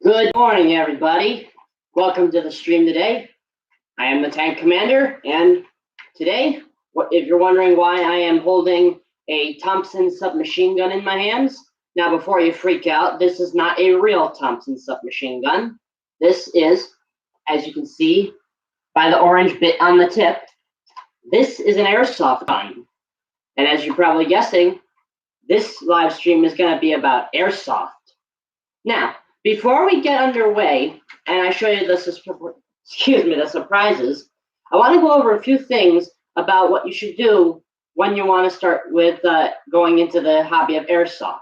Good morning, everybody. Welcome to the stream today. I am the Tank Commander, and today, if you're wondering why I am holding a Thompson submachine gun in my hands, now before you freak out, this is not a real Thompson submachine gun. This is, as you can see by the orange bit on the tip, this is an airsoft gun. And as you're probably guessing, this live stream is going to be about airsoft. Now, before we get underway, and I show you the surprises, I want to go over a few things about what you should do when you want to start with going into the hobby of airsoft.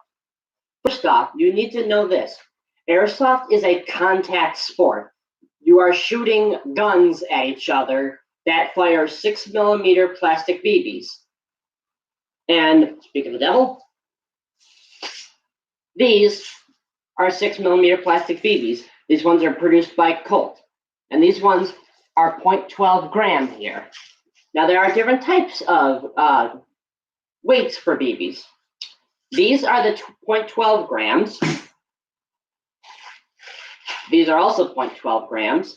First off, you need to know this. Airsoft is a contact sport. You are shooting guns at each other that fire 6mm plastic BBs. And speak of the devil, these are 6mm plastic BBs. These ones are produced by Colt. And these ones are 0.12 gram here. Now there are different types of weights for BBs. These are the 0.12 grams. These are also 0.12 grams.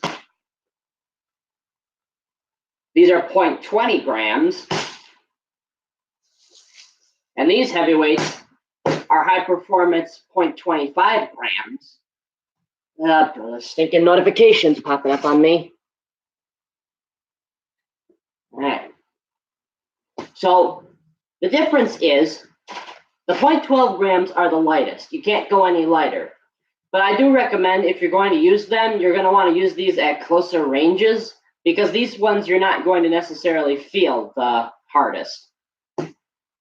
These are 0.20 grams. And these heavyweights are high performance 0.25 grams. The stinking notifications popping up on me. All right. So the difference is the 0.12 grams are the lightest. You can't go any lighter. But I do recommend if you're going to use them, you're going to want to use these at closer ranges because these ones you're not going to necessarily feel the hardest.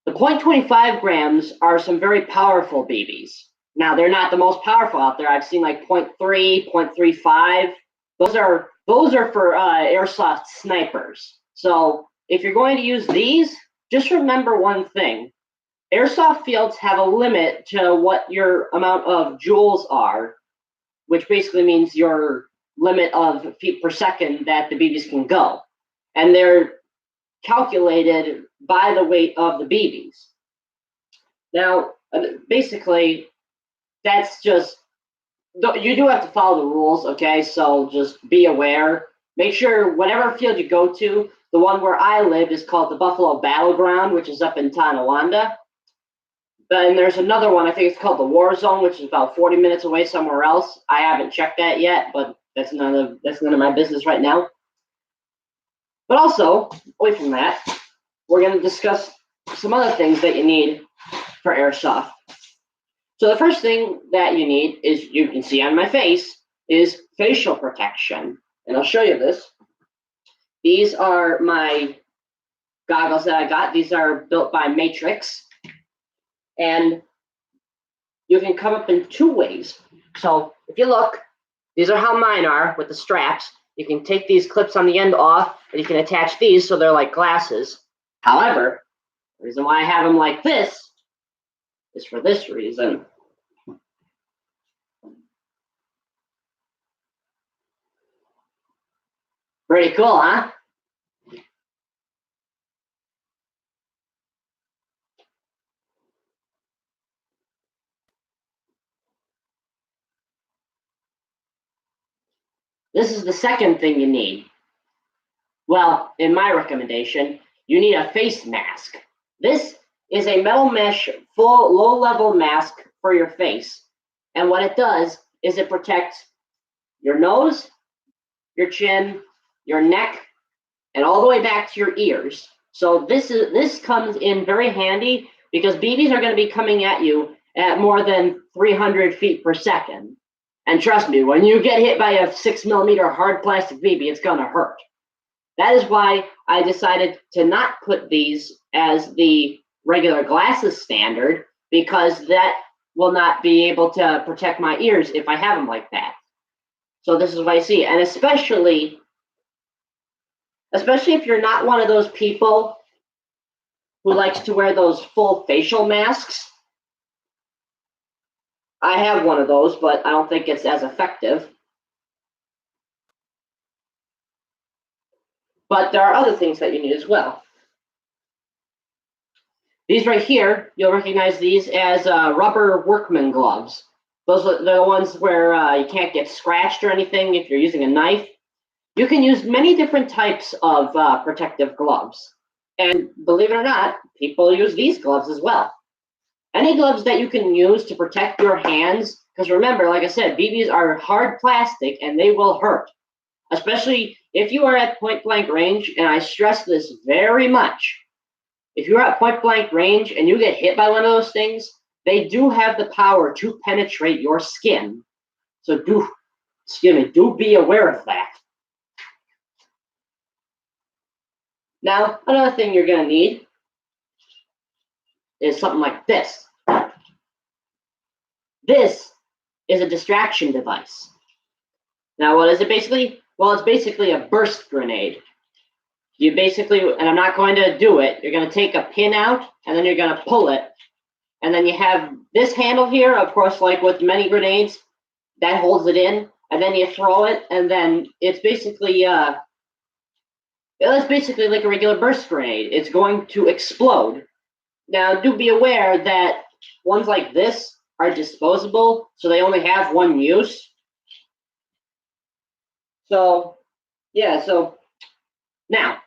The 0.25 grams are some very powerful BBs. Now, they're not the most powerful out there. I've seen like 0.3, 0.35. Those are for airsoft snipers. So if you're going to use these, just remember one thing. Airsoft fields have a limit to what your amount of joules are, which basically means your limit of feet per second that the BBs can go. And they're calculated by the weight of the BBs. Now, basically, that's just, you do have to follow the rules, okay? So just be aware. Make sure whatever field you go to, the one where I live is called the Buffalo Battleground, which is up in Tonawanda. Then there's another one, I think it's called the War Zone, which is about 40 minutes away somewhere else. I haven't checked that yet, but that's none of my business right now. But also, away from that, we're going to discuss some other things that you need for airsoft. So the first thing that you need is, you can see on my face, is facial protection. And I'll show you this. These are my goggles that I got. These are built by Matrix. And you can come up in two ways. So if you look, these are how mine are with the straps. You can take these clips on the end off, and you can attach these so they're like glasses. However, the reason why I have them like this is for this reason. Pretty cool, huh? This is the second thing you need. Well, in my recommendation, you need a face mask. This is a metal mesh full low-level mask for your face. And what it does is it protects your nose, your chin, your neck, and all the way back to your ears. So this comes in very handy because BBs are going to be coming at you at more than 300 feet per second. And trust me, when you get hit by a 6mm hard plastic BB, it's going to hurt. That is why I decided to not put these as the regular glasses standard, because that will not be able to protect my ears if I have them like that. So this is what I see. And especially if you're not one of those people who likes to wear those full facial masks. I have one of those, but I don't think it's as effective. But there are other things that you need as well. These right here, you'll recognize these as rubber workman gloves. Those are the ones where you can't get scratched or anything if you're using a knife. You can use many different types of protective gloves. And believe it or not, people use these gloves as well. Any gloves that you can use to protect your hands, because remember, like I said, BBs are hard plastic and they will hurt, especially if you are at point blank range, and I stress this very much. If you're at point blank range and you get hit by one of those things, they do have the power to penetrate your skin. So do be aware of that. Now, another thing you're going to need is something like this. This is a distraction device. Now, what is it basically? Well, it's basically a burst grenade. You basically, and I'm not going to do it, you're going to take a pin out, and then you're going to pull it. And then you have this handle here, of course, like with many grenades, that holds it in. And then you throw it, and then it's basically like a regular burst grenade. It's going to explode. Now, do be aware that ones like this are disposable, so they only have one use. So, yeah, so now,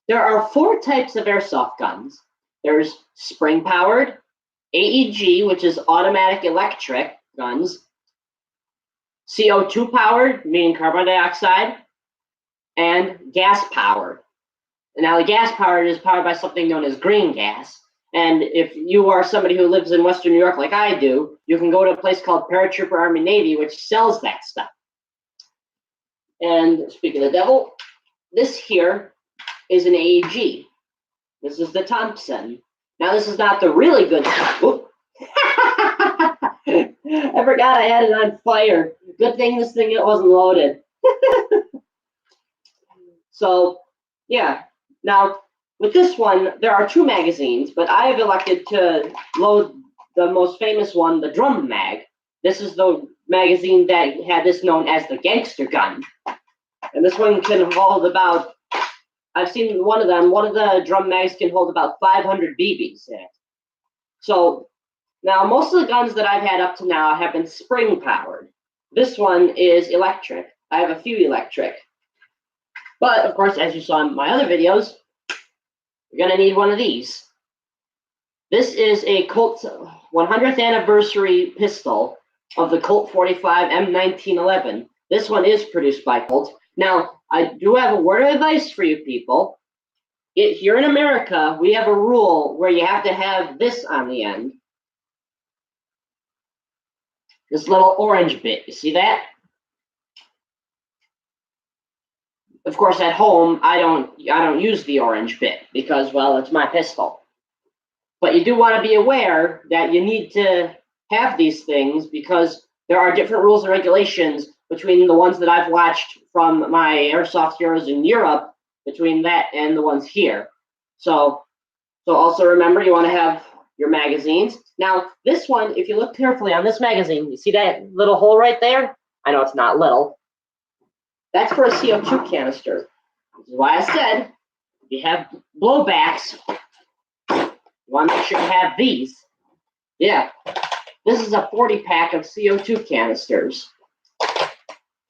there are 4 types of airsoft guns. There's spring-powered, AEG, which is automatic electric guns, CO2-powered, meaning carbon dioxide, and gas-powered. Now, the gas-powered is powered by something known as green gas. And if you are somebody who lives in Western New York like I do, you can go to a place called Paratrooper Army Navy, which sells that stuff. And speaking of the devil, this here is an AEG. This is the Thompson. Now, this is not the really good stuff. I forgot I had it on fire. Good thing this thing wasn't loaded. So, yeah. Now, with this one, there are 2 magazines, but I have elected to load the most famous one, the drum mag. This is the magazine that had this known as the gangster gun. And this one can hold about, I've seen one of the drum mags can hold about 500 BBs in it. So now most of the guns that I've had up to now have been spring powered. This one is electric. I have a few electric. But of course, as you saw in my other videos, you're gonna need one of these. This is a Colt 100th anniversary pistol of the Colt 45 M1911. This one is produced by Colt. Now, I do have a word of advice for you people. Here in America, we have a rule where you have to have this on the end. This little orange bit, you see that? Of course, at home, I don't use the orange bit because, well, it's my pistol. But you do want to be aware that you need to have these things because there are different rules and regulations between the ones that I've watched from my airsoft heroes in Europe, between that and the ones here. So also remember, you want to have your magazines. Now, this one, if you look carefully on this magazine, you see that little hole right there? I know it's not little. That's for a CO2 canister. This is why I said, if you have blowbacks, you want to make sure you have these. Yeah, this is a 40-pack of CO2 canisters.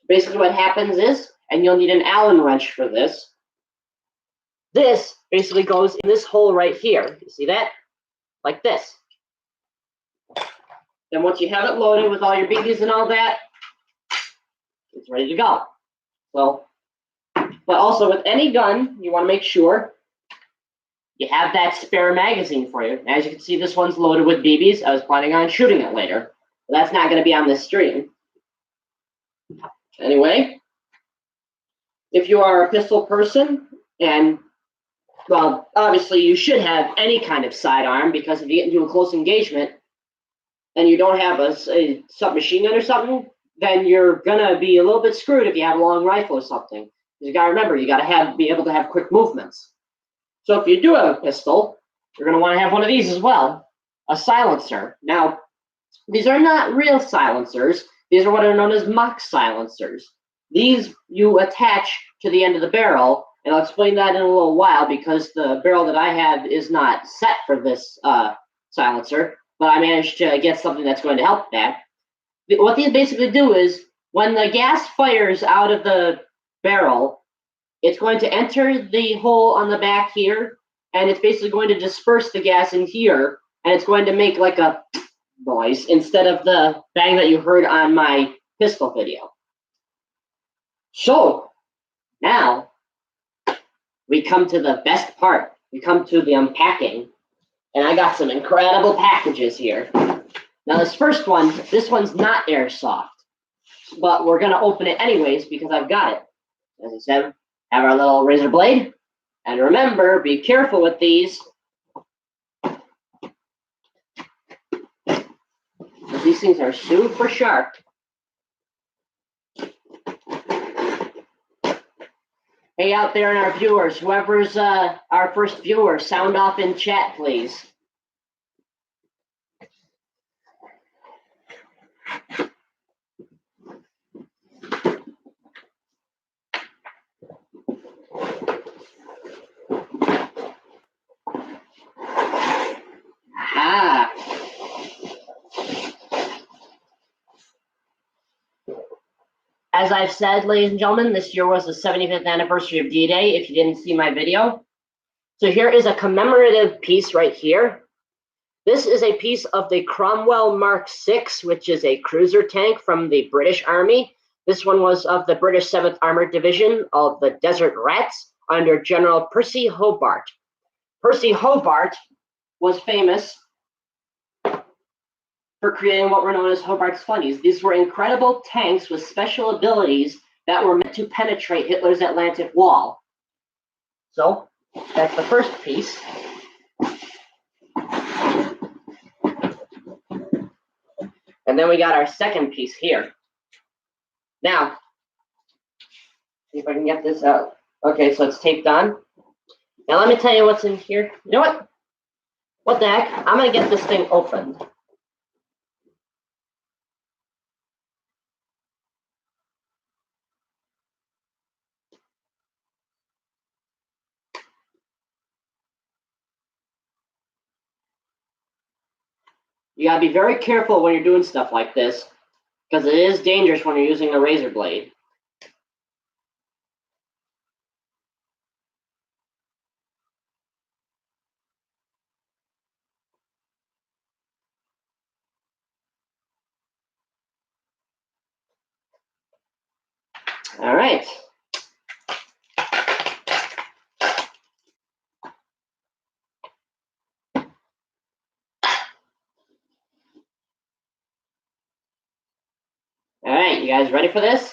Basically what happens is, and you'll need an Allen wrench for this, this basically goes in this hole right here. You see that? Like this. Then once you have it loaded with all your BBs and all that, it's ready to go. So, but also with any gun, you want to make sure you have that spare magazine for you. As you can see, this one's loaded with BBs. I was planning on shooting it later. But that's not going to be on this stream. Anyway, if you are a pistol person, and, well, obviously you should have any kind of sidearm, because if you get into a close engagement and you don't have a submachine gun or something, then you're going to be a little bit screwed if you have a long rifle or something. You got to remember, you got to be able to have quick movements. So if you do have a pistol, you're going to want to have one of these as well, a silencer. Now, these are not real silencers. These are what are known as mock silencers. These you attach to the end of the barrel, and I'll explain that in a little while because the barrel that I have is not set for this silencer, but I managed to get something that's going to help that. what these basically do is when the gas fires out of the barrel, it's going to enter the hole on the back here, and it's basically going to disperse the gas in here, and it's going to make like a noise instead of the bang that you heard on my pistol video. So now we come to the best part. We come to the unpacking, and I got some incredible packages here. Now this first one, this one's not airsoft, but we're gonna open it anyways because I've got it. As I said, have our little razor blade, and remember, be careful with these. These things are super sharp. Hey, out there in our viewers, whoever's our first viewer, sound off in chat, please. Ah. As I've said, ladies and gentlemen, this year was the 75th anniversary of D-Day, if you didn't see my video. So here is a commemorative piece right here. This is a piece of the Cromwell Mark VI, which is a cruiser tank from the British Army. This one was of the British 7th Armored Division of the Desert Rats under General Percy Hobart. Percy Hobart was famous for creating what were known as Hobart's Funnies. These were incredible tanks with special abilities that were meant to penetrate Hitler's Atlantic Wall. So, that's the first piece. And then we got our second piece here. Now, see if I can get this out. Okay, so it's taped on. Now let me tell you what's in here. You know what? What the heck? I'm gonna get this thing opened. You gotta be very careful when you're doing stuff like this, because it is dangerous when you're using a razor blade. All right. All right, you guys ready for this?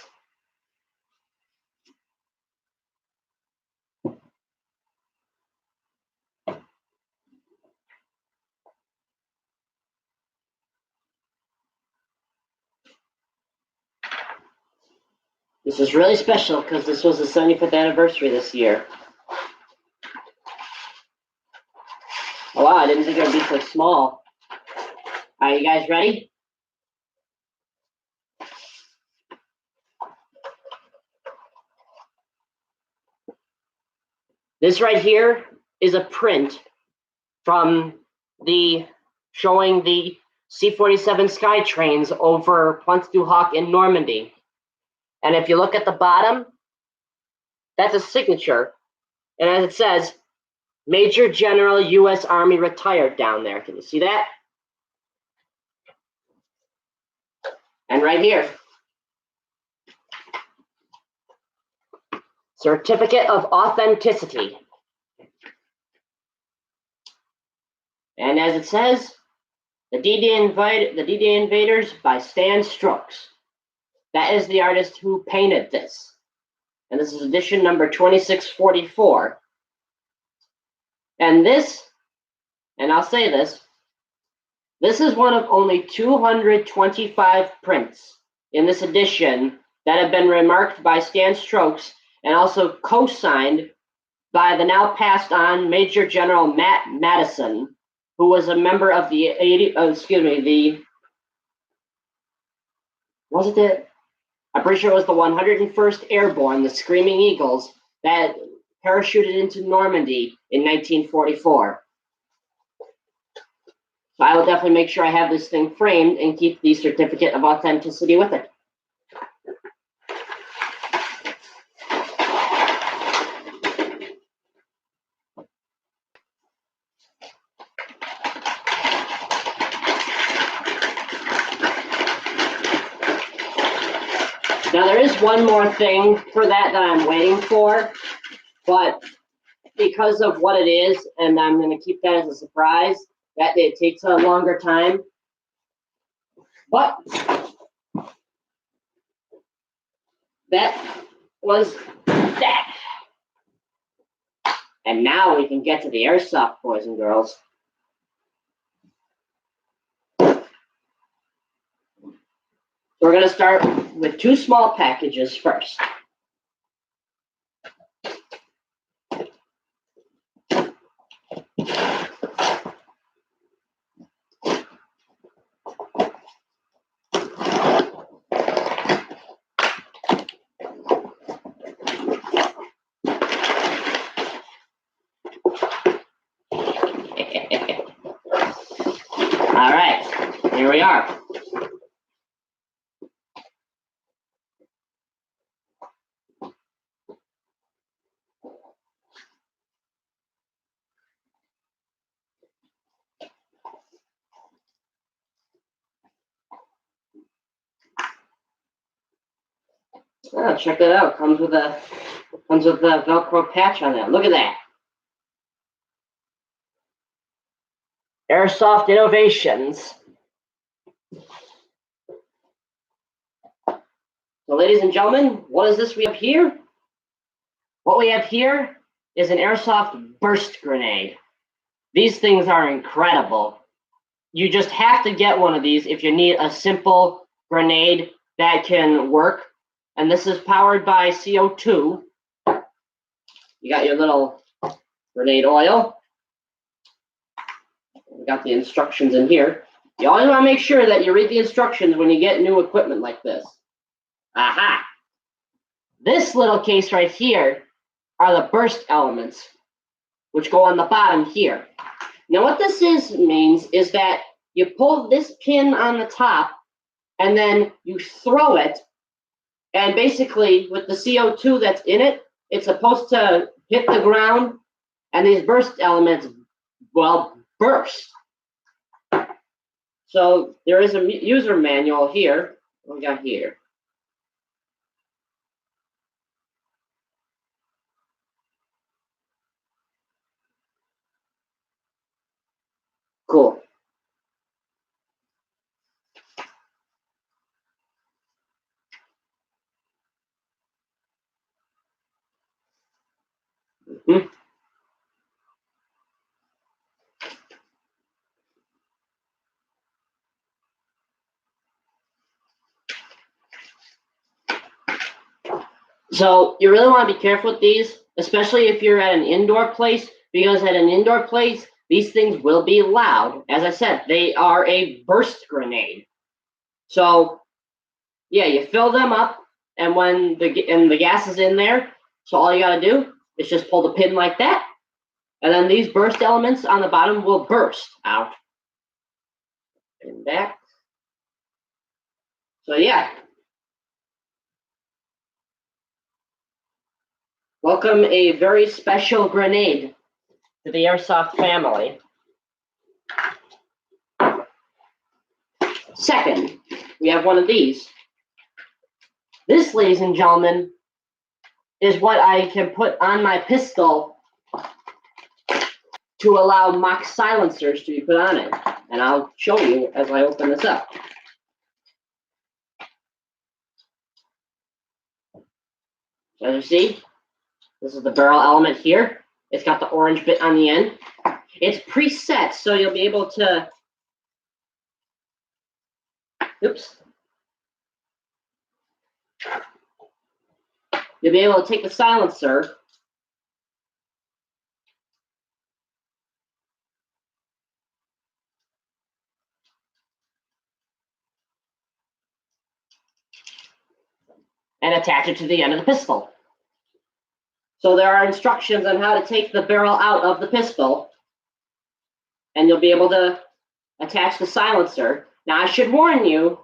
This is really special because this was the 75th anniversary this year. Oh wow, I didn't think it would be so small. All right, you guys ready? This right here is a print from showing the C-47 Sky trains over Pointe du Hoc in Normandy. And if you look at the bottom, that's a signature. And as it says, Major General U.S. Army retired down there. Can you see that? And right here, Certificate of Authenticity. And as it says, the D-Day Invaders by Stan Strokes. That is the artist who painted this. And this is edition number 2644. And this, and I'll say this, this is one of only 225 prints in this edition that have been remarked by Stan Strokes and also co-signed by the now passed on Major General Matt Madison, who was a member of the I'm pretty sure it was the 101st Airborne, the Screaming Eagles, that parachuted into Normandy in 1944. So I will definitely make sure I have this thing framed and keep the certificate of authenticity with it. Now there is one more thing for that I'm waiting for, but because of what it is, and I'm going to keep that as a surprise, that it takes a longer time. But that was that. And now we can get to the airsoft, boys and girls. So we're going to start with 2 small packages first. All right, here we are. Oh, check that out. Comes with a Velcro patch on it. Look at that. Airsoft Innovations. So, ladies and gentlemen, what is this we have here? What we have here is an airsoft burst grenade. These things are incredible. You just have to get one of these if you need a simple grenade that can work. And this is powered by CO2. You got your little grenade oil. We got the instructions in here. You always want to make sure that you read the instructions when you get new equipment like this. Aha! This little case right here are the burst elements, which go on the bottom here. Now what this means is that you pull this pin on the top, and then you throw it, and basically with the CO2 that's in it, it's supposed to hit the ground, and these burst elements, well, burst. So there is a user manual here. What we got here? Cool. Mm-hmm. So you really want to be careful with these, especially if you're at an indoor place, because at an indoor place, these things will be loud. As I said, they are a burst grenade. So yeah, you fill them up, and when the gas is in there, so all you got to do is just pull the pin like that, and then these burst elements on the bottom will burst out. And back. So yeah. Welcome a very special grenade to the airsoft family. Second, we have one of these. This, ladies and gentlemen, is what I can put on my pistol to allow mock silencers to be put on it. And I'll show you as I open this up. So as you see, this is the barrel element here. It's got the orange bit on the end. It's preset, so you'll be able to, oops. You'll be able to take the silencer and attach it to the end of the pistol. So there are instructions on how to take the barrel out of the pistol, and you'll be able to attach the silencer. Now I should warn you,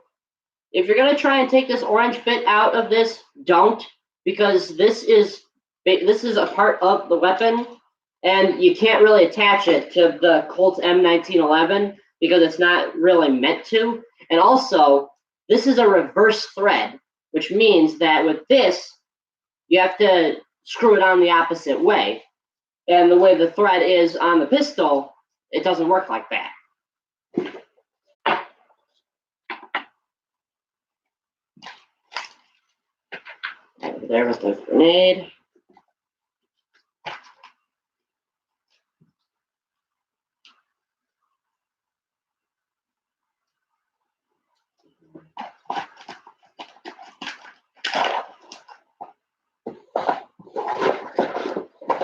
if you're gonna try and take this orange bit out of this, don't, because this is a part of the weapon, and you can't really attach it to the Colt M1911 because it's not really meant to. And also, this is a reverse thread, which means that with this, you have to screw it on the opposite way. And the way the thread is on the pistol, it doesn't work like that. Over there with the grenade.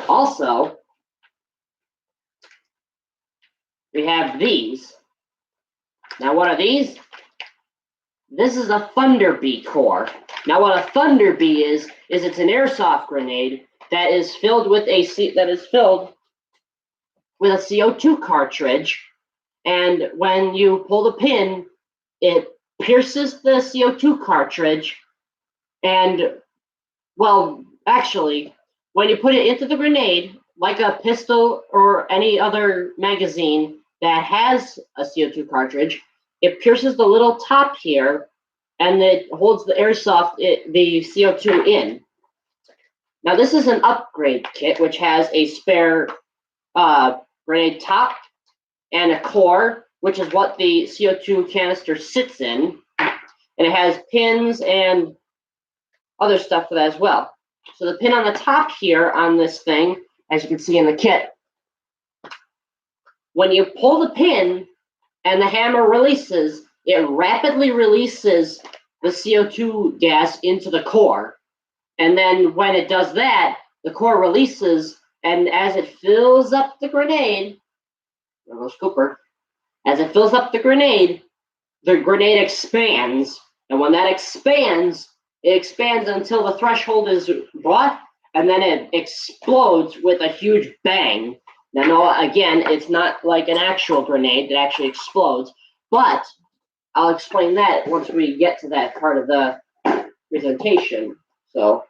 Also, we have these. Now, what are these? This is a Thunder Bee core. Now, what a Thunder Bee is it's an airsoft grenade that is filled with a CO2 cartridge, and when you pull the pin, it pierces the CO2 cartridge, and, well, actually, when you put it into the grenade, like a pistol or any other magazine that has a CO2 cartridge, it pierces the little top here, and it holds the the CO2 in. Now, this is an upgrade kit, which has a spare grenade top and a core, which is what the CO2 canister sits in, and it has pins and other stuff for that as well. So the pin on the top here on this thing, as you can see in the kit, when you pull the pin and the hammer releases, it rapidly releases the CO2 gas into the core. And then when it does that, the core releases, and as it fills up the grenade, there goes Cooper, as it fills up the grenade expands. And when that expands, it expands until the threshold is brought, and then it explodes with a huge bang. Now, again, it's not like an actual grenade that actually explodes, but I'll explain that once we get to that part of the presentation. So,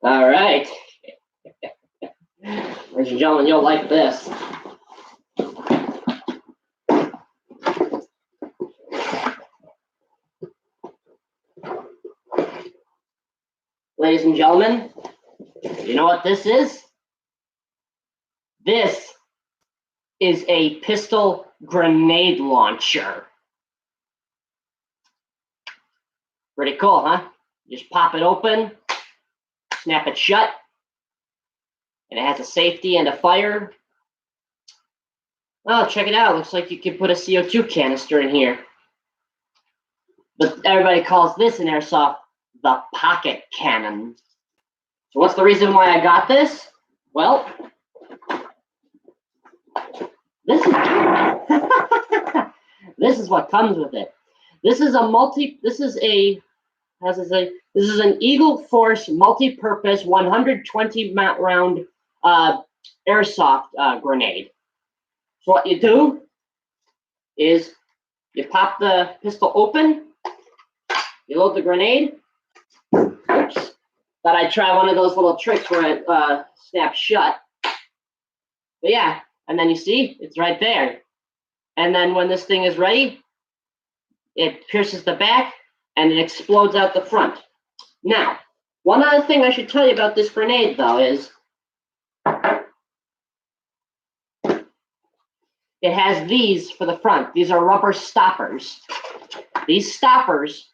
all right. Ladies and gentlemen, you'll like this. Ladies and gentlemen, you know what this is? This is a pistol grenade launcher. Pretty cool, huh? Just pop it open, snap it shut, and it has a safety and a fire. Oh, check it out. Looks like you can put a CO2 canister in here. But everybody calls this in airsoft the pocket cannon. So what's the reason why I got this? Well, this is what comes with it. This is an Eagle Force multi-purpose 120 round airsoft grenade. So what you do is you pop the pistol open, you load the grenade. Oops. Thought I'd try one of those little tricks where it snaps shut. But yeah, and then you see, it's right there. And then when this thing is ready, it pierces the back and it explodes out the front. Now, one other thing I should tell you about this grenade, though, is it has these for the front. These are rubber stoppers. These stoppers,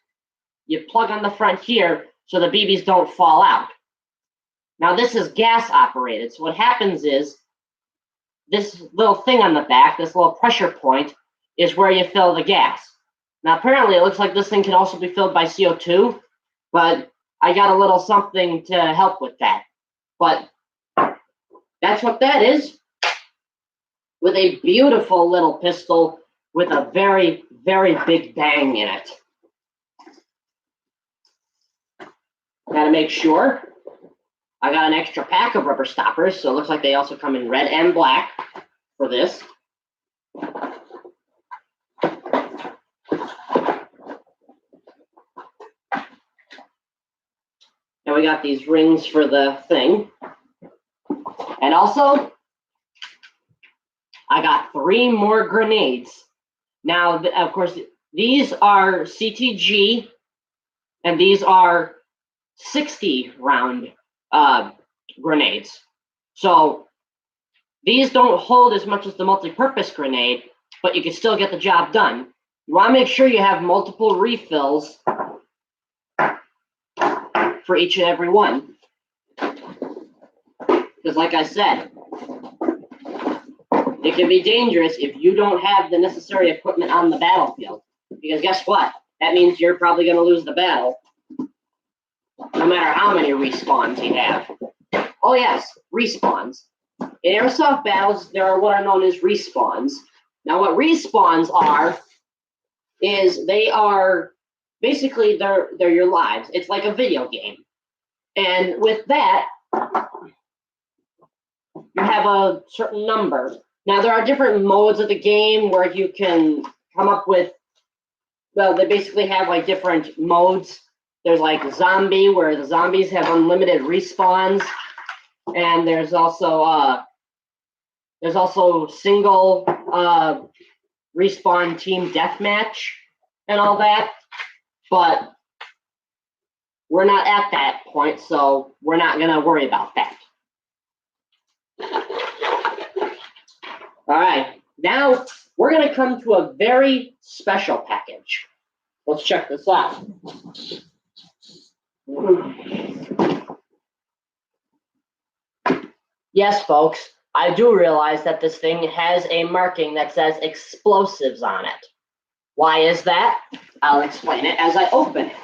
you plug on the front here so the BBs don't fall out. Now, this is gas operated. So what happens is this little thing on the back, this little pressure point, is where you fill the gas. Now, apparently, it looks like this thing can also be filled by CO2, but I got a little something to help with that. But that's what that is. with a beautiful little pistol with a very, very big bang in it. Got to make sure. I got an extra pack of rubber stoppers, so it looks like they also come in red and black for this. And we got these rings for the thing. And also, I got 3 more grenades. Now, of course, these are CTG, and these are 60 round grenades. So these don't hold as much as the multi-purpose grenade, but you can still get the job done. You want to make sure you have multiple refills for each and every one. Because like I said, it can be dangerous if you don't have the necessary equipment on the battlefield. Because guess what? That means you're probably going to lose the battle, no matter how many respawns you have. Oh yes, respawns. In airsoft battles, there are what are known as respawns. Now what respawns are, is they are, basically they're your lives. It's like a video game. And with that, you have a certain number. Now there are different modes of the game where you can come up with, well, they basically have like different modes. There's like zombie, where the zombies have unlimited respawns, and there's also single respawn team deathmatch and all that. But we're not at that point, so we're not gonna worry about that. All right, now we're gonna come to a very special package. Let's check this out. Yes, folks, I do realize that this thing has a marking that says explosives on it. Why is that? I'll explain it as I open it.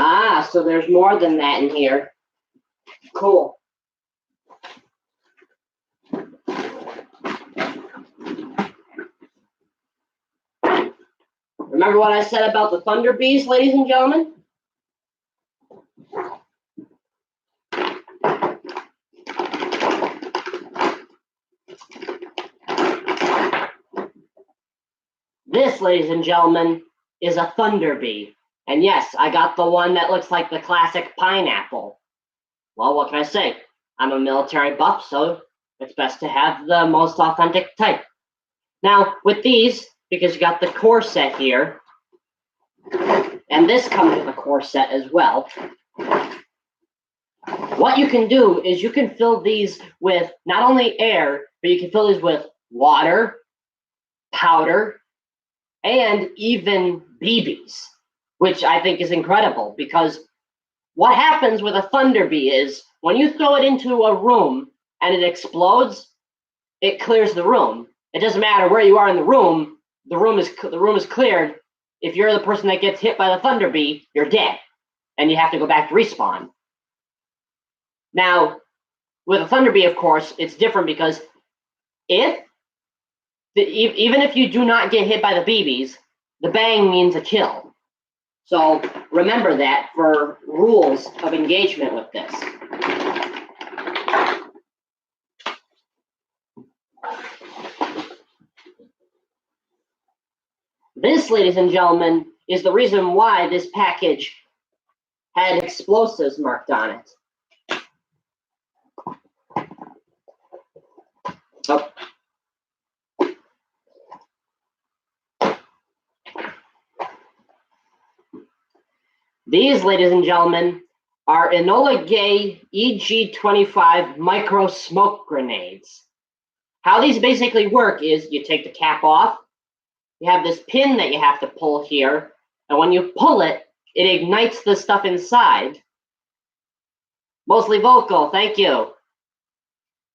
Ah, so there's more than that in here. Cool. Remember what I said about the Thunder Bees, ladies and gentlemen? This, ladies and gentlemen, is a Thunder Bee. And yes, I got the one that looks like the classic pineapple. Well, what can I say? I'm a military buff, so it's best to have the most authentic type. Now, with these, because you got the core set here, and this comes with a core set as well, what you can do is you can fill these with not only air, but you can fill these with water, powder, and even BBs, which I think is incredible, because what happens with a Thunder Bee is when you throw it into a room and it explodes, it clears the room. It doesn't matter where you are in the room is cleared. If you're the person that gets hit by the Thunder Bee, you're dead, and you have to go back to respawn. Now, with a Thunder Bee, of course, it's different, because even if you do not get hit by the BBs, the bang means a kill. So remember that for rules of engagement with this. This, ladies and gentlemen, is the reason why this package had explosives marked on it. Oh. These, ladies and gentlemen, are Enola Gay EG-25 micro smoke grenades. How these basically work is you take the cap off, you have this pin that you have to pull here, and when you pull it, it ignites the stuff inside, Mostly vocal, thank you.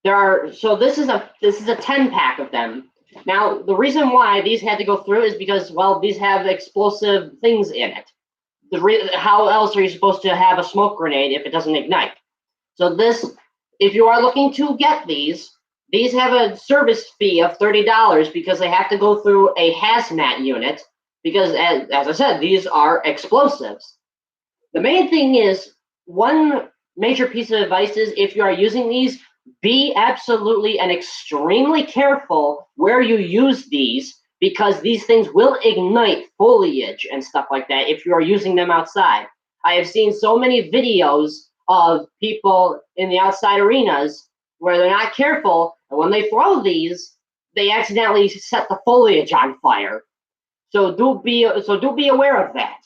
So this is a 10-pack of them. Now, the reason why these had to go through is because, well, these have explosive things in it. How else are you supposed to have a smoke grenade if it doesn't ignite? So if you are looking to get these have a service fee of $30 because they have to go through a hazmat unit because, as I said, these are explosives. The main thing is, one major piece of advice is, if you are using these, be absolutely and extremely careful where you use these, because these things will ignite foliage and stuff like that if you are using them outside. I have seen so many videos of people in the outside arenas where they're not careful, and when they throw these, they accidentally set the foliage on fire. So do be aware of that.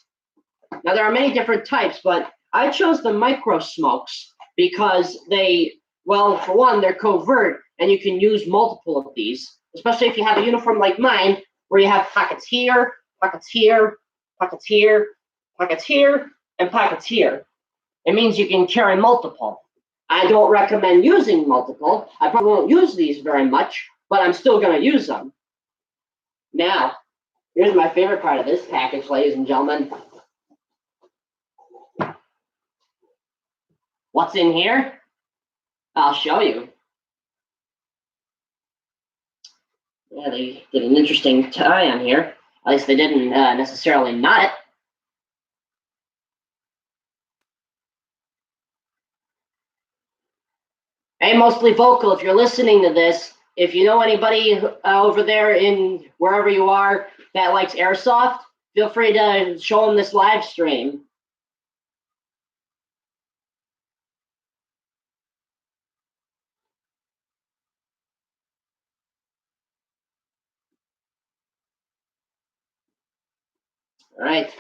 Now, there are many different types, but I chose the micro smokes because well, for one, they're covert, and you can use multiple of these, especially if you have a uniform like mine, where you have pockets here, pockets here, pockets here, pockets here, and pockets here. It means you can carry multiple. I don't recommend using multiple. I probably won't use these very much, but I'm still going to use them. Now, here's my favorite part of this package, ladies and gentlemen. What's in here? I'll show you. Yeah, they did an interesting tie on here. At least they didn't necessarily knot it. Hey, Mostly Vocal, if you're listening to this, if you know anybody over there in wherever you are that likes airsoft, feel free to show them this live stream. All right.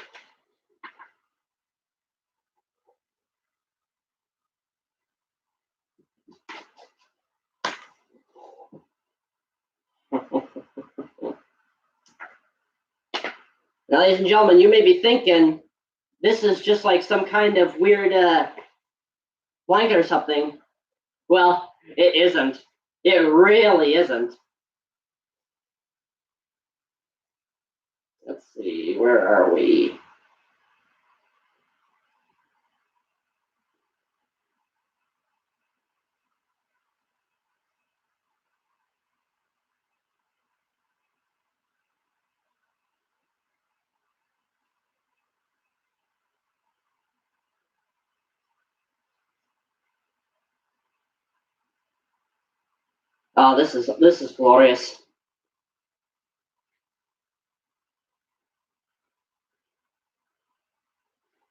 Now, ladies and gentlemen, you may be thinking this is just like some kind of weird blanket or something. Well, it isn't. It really isn't. Let's see, where are we? Oh, this is glorious.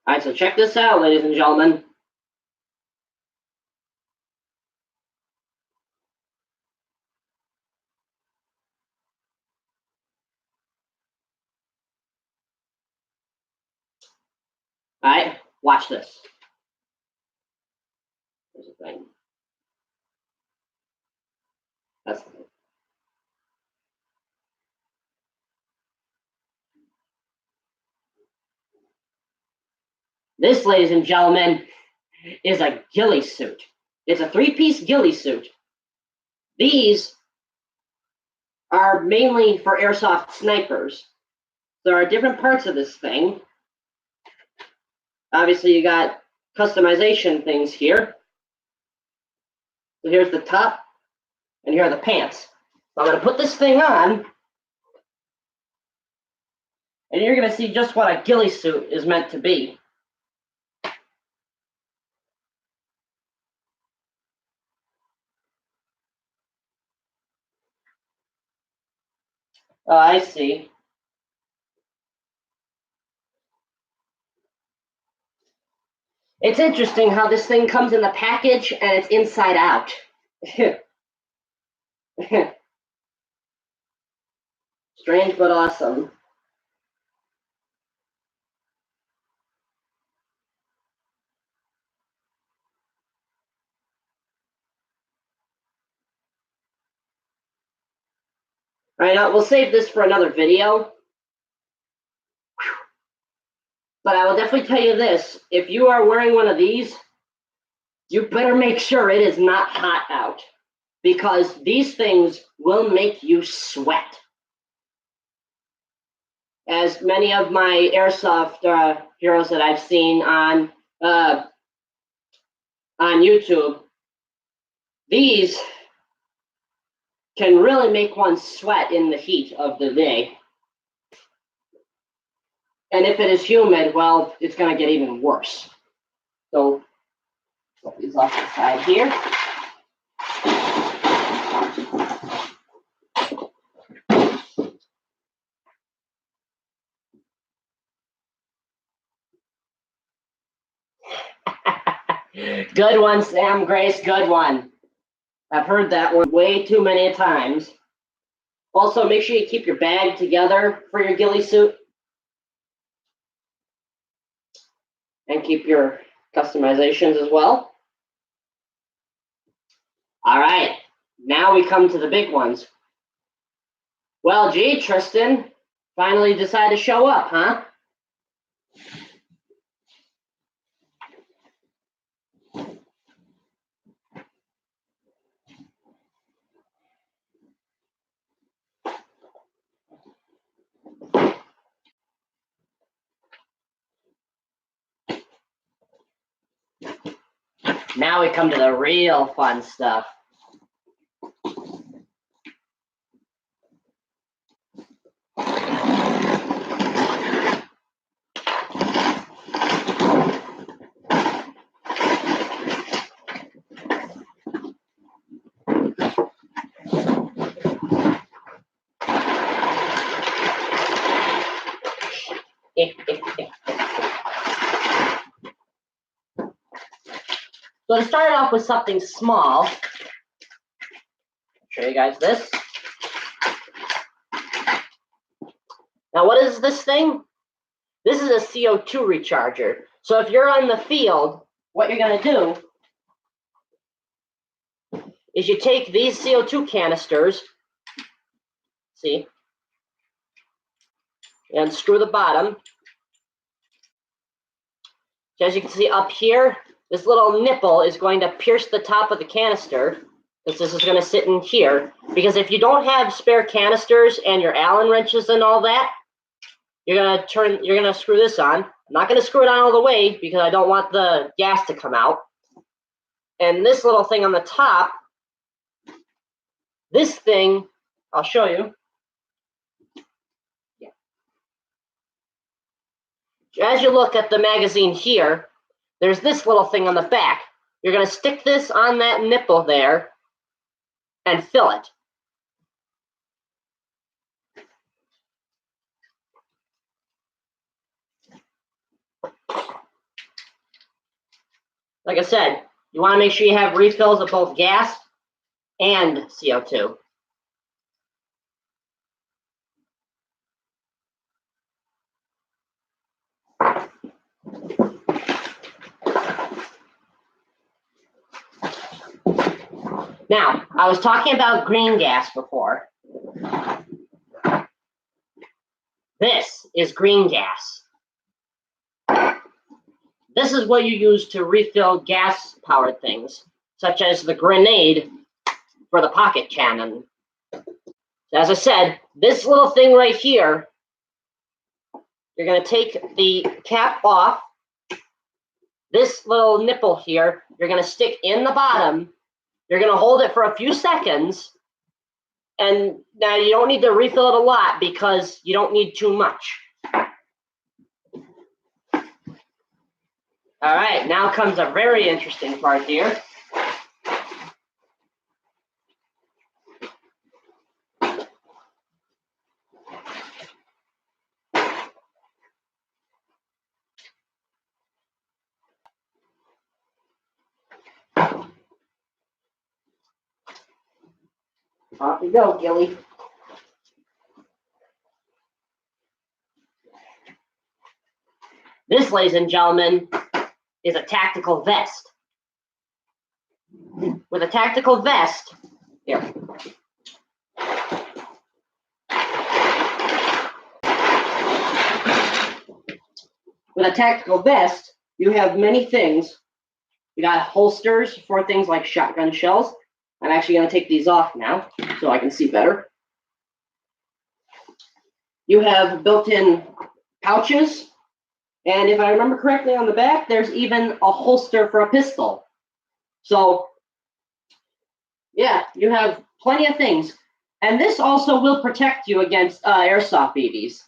All right, so check this out, ladies and gentlemen. All right, watch this. Here's the thing. That's the thing. This, ladies and gentlemen, is a ghillie suit. It's a 3-piece ghillie suit. These are mainly for airsoft snipers. There are different parts of this thing. Obviously, you got customization things here. So here's the top, and here are the pants. So I'm going to put this thing on, and you're going to see just what a ghillie suit is meant to be. Oh, I see. It's interesting how this thing comes in the package and it's inside out. Strange but awesome. All right, now we'll save this for another video. But I will definitely tell you this. If you are wearing one of these, you better make sure it is not hot out, because these things will make you sweat. As many of my airsoft heroes that I've seen on YouTube, these can really make one sweat in the heat of the day. And if it is humid, well, it's going to get even worse. So, put these off the side here. Good one, Sam Grace, good one. I've heard that one way too many times. Also, make sure you keep your bag together for your ghillie suit. And keep your customizations as well. All right, now we come to the big ones. Well, gee, Tristan, finally decided to show up, huh? Now we come to the real fun stuff. So to start off with something small, I'll show you guys this. Now, what is this thing? This is a CO2 recharger. So if you're on the field, what you're going to do is you take these CO2 canisters, see, and screw the bottom. So as you can see up here, this little nipple is going to pierce the top of the canister, because this is going to sit in here. Because if you don't have spare canisters and your Allen wrenches and all that, you're gonna screw this on. I'm not gonna screw it on all the way because I don't want the gas to come out. And this little thing on the top, this thing, I'll show you. Yeah. As you look at the magazine here, there's this little thing on the back. You're gonna stick this on that nipple there and fill it. Like I said, you want to make sure you have refills of both gas and CO2. Now, I was talking about green gas before. This is green gas. This is what you use to refill gas-powered things, such as the grenade for the pocket cannon. As I said, this little thing right here, you're going to take the cap off. This little nipple here, you're going to stick in the bottom. You're going to hold it for a few seconds. And now you don't need to refill it a lot because you don't need too much. All right, now comes a very interesting part here. Off you go, Gilly. This, ladies and gentlemen, is a tactical vest. With a tactical vest, here. With a tactical vest, you have many things You got holsters for things like shotgun shells. I'm actually going to take these off now so I can see better. You have built-in pouches. And if I remember correctly on the back, there's even a holster for a pistol. So, yeah, you have plenty of things. And this also will protect you against airsoft BBs.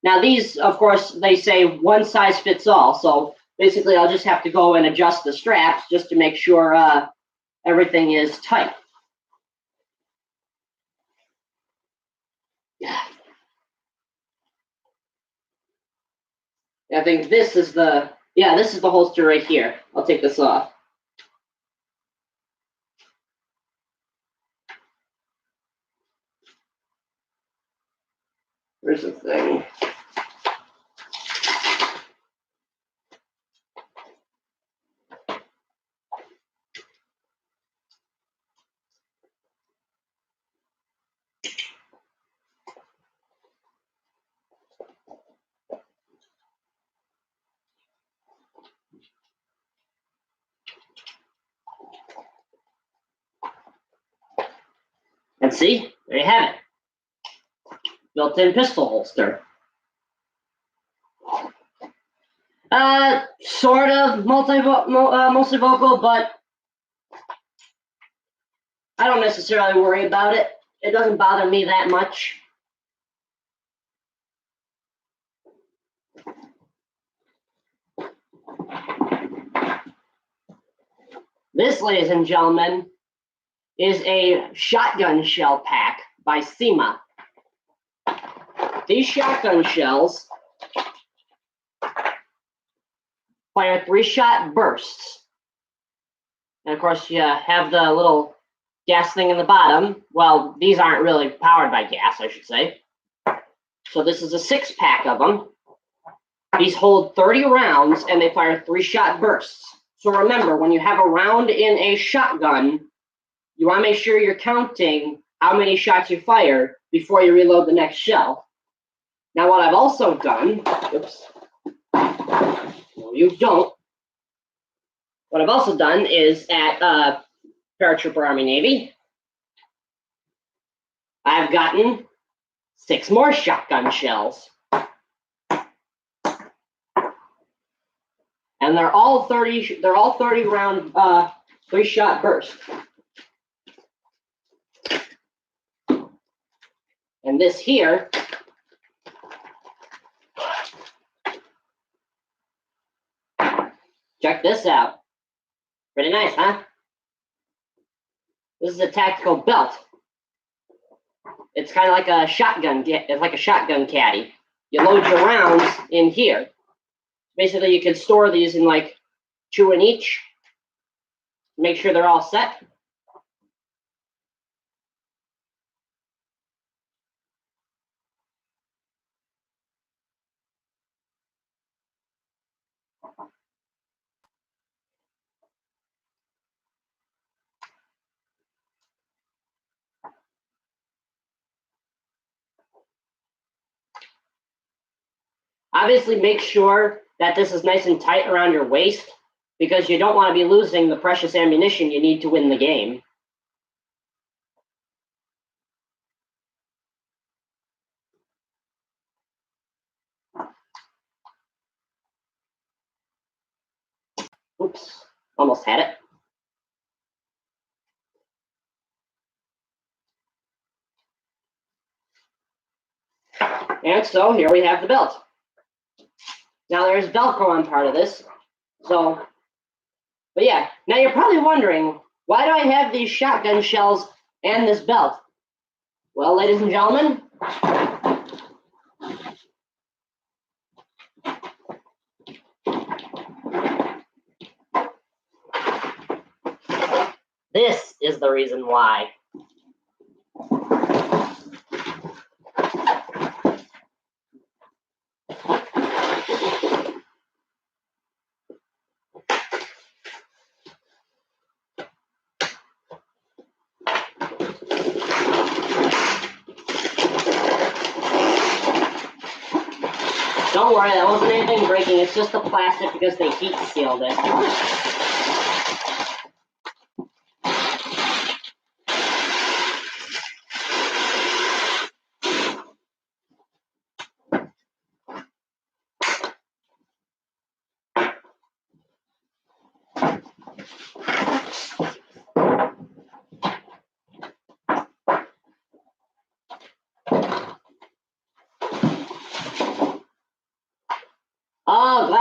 Now, these, of course, they say one size fits all. So, basically, I'll just have to go and adjust the straps just to make sure everything is tight. Yeah. I think this is the holster right here. I'll take this off. Where's the thing? And see, there you have it. Built-in pistol holster. Sort of multivocal, but I don't necessarily worry about it. It doesn't bother me that much. This, ladies and gentlemen, is a shotgun shell pack by SEMA. These shotgun shells fire 3-shot bursts. And of course, you have the little gas thing in the bottom. Well, these aren't really powered by gas, I should say. So this is a 6-pack of them. These hold 30 rounds and they fire 3-shot bursts. So remember, when you have a round in a shotgun, you want to make sure you're counting how many shots you fire before you reload the next shell. Now, what I've also done, oops, no, you don't. What I've also done is at Paratrooper Army Navy, I've gotten 6 more shotgun shells. And they're all 30 round 3-shot bursts. And this here check this out. Pretty nice, huh? This is a tactical belt. It's kind of like a shotgun. It's like a shotgun caddy. You load your rounds in here. Basically, you can store these in like 2 in each. Make sure they're all set. Obviously, make sure that this is nice and tight around your waist because you don't want to be losing the precious ammunition you need to win the game. Oops, almost had it. And so here we have the belt. Now there's Velcro on part of this. So, but yeah, now you're probably wondering, why do I have these shotgun shells and this belt? Well, ladies and gentlemen, this is the reason why. Don't worry, that wasn't anything breaking. It's just the plastic because they heat sealed it.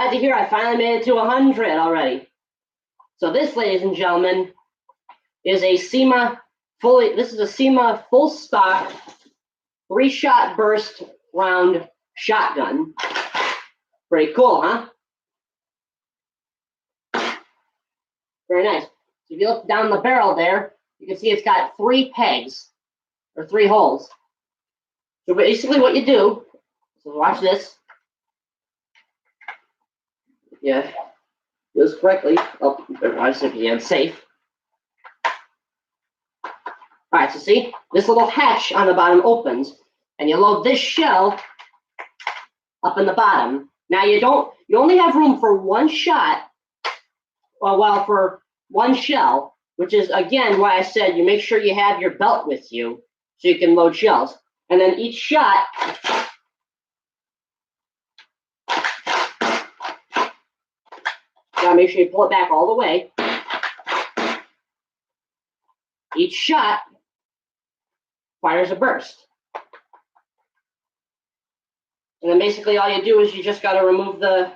glad to hear I finally made it to 100 already. So this, ladies and gentlemen, is a SEMA full stock 3-shot burst round shotgun. Pretty cool, huh? Very nice. So if you look down the barrel there, you can see it's got 3 pegs, or 3 holes. So basically what you do, so watch this. Yeah, do this correctly. Oh, I said it's safe. All right, so see, this little hatch on the bottom opens, and you load this shell up in the bottom. Now you only have room for 1 shot, well, for 1 shell, which is, again, why I said you make sure you have your belt with you so you can load shells. And then each shot, gotta make sure you pull it back all the way. Each shot fires a burst. And then basically all you do is you just gotta remove the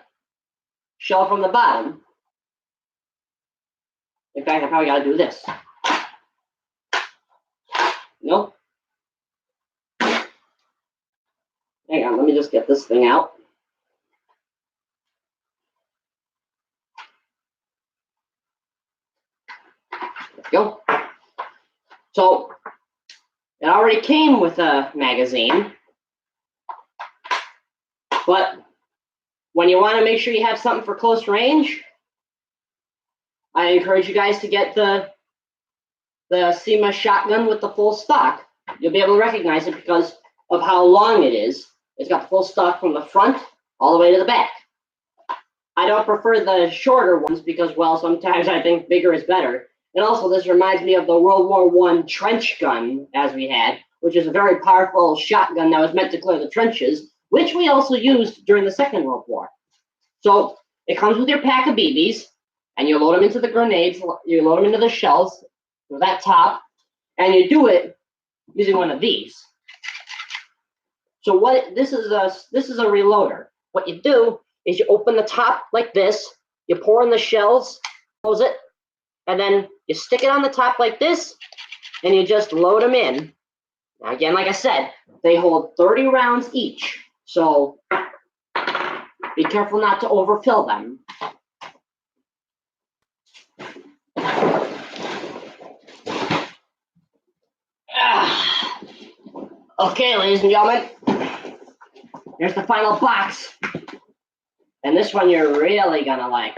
shell from the bottom. In fact, I probably gotta do this. Nope. Hang on, let me just get this thing out. There we go. So it already came with a magazine, but when you want to make sure you have something for close range, I encourage you guys to get the SEMA shotgun with the full stock. You'll be able to recognize it because of how long it is. It's got the full stock from the front all the way to the back. I don't prefer the shorter ones because, well, sometimes I think bigger is better. And also, this reminds me of the World War I trench gun, as we had, which is a very powerful shotgun that was meant to clear the trenches, which we also used during the Second World War. So it comes with your pack of BBs, and you load them into the grenades, you load them into the shells with that top, and you do it using one of these. So this is a reloader. What you do is you open the top like this, you pour in the shells, close it, and then you stick it on the top like this, and you just load them in. Now again, like I said, they hold 30 rounds each, so be careful not to overfill them. Okay, ladies and gentlemen, here's the final box. And this one you're really gonna like.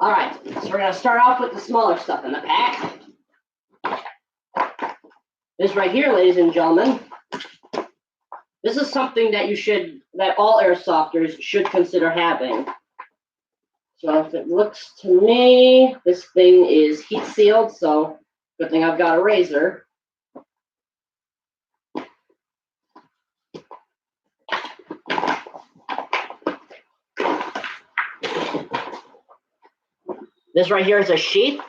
All right, so we're gonna start off with the smaller stuff in the pack. This right here, ladies and gentlemen, this is something that all airsofters should consider having. So if it looks to me, this thing is heat sealed, so good thing I've got a razor. This right here is a sheath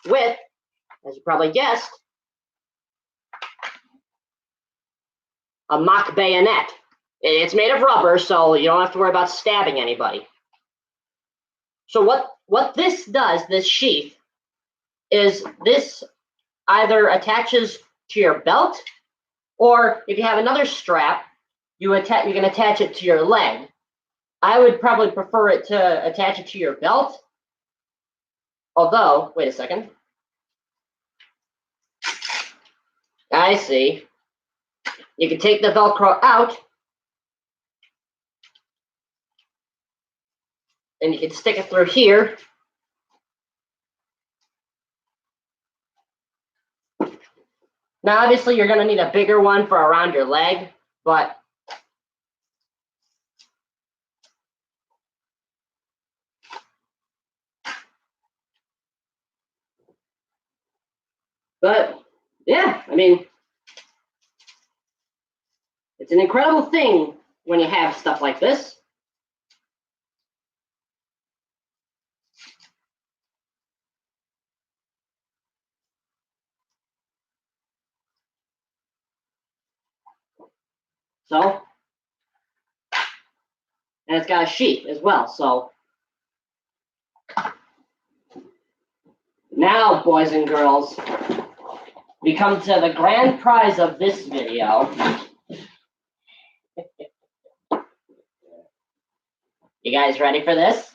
with, as you probably guessed, a mock bayonet. It's made of rubber, so you don't have to worry about stabbing anybody. So what this does, this sheath, is this either attaches to your belt, or if you have another strap, you can attach it to your leg. I would probably prefer it to attach it to your belt. Although, wait a second. I see. You can take the Velcro out, and you can stick it through here. Now, obviously, you're going to need a bigger one for around your leg, but But yeah, I mean, it's an incredible thing when you have stuff like this. So, and it's got a sheath as well. So now, boys and girls, we come to the grand prize of this video. You guys ready for this?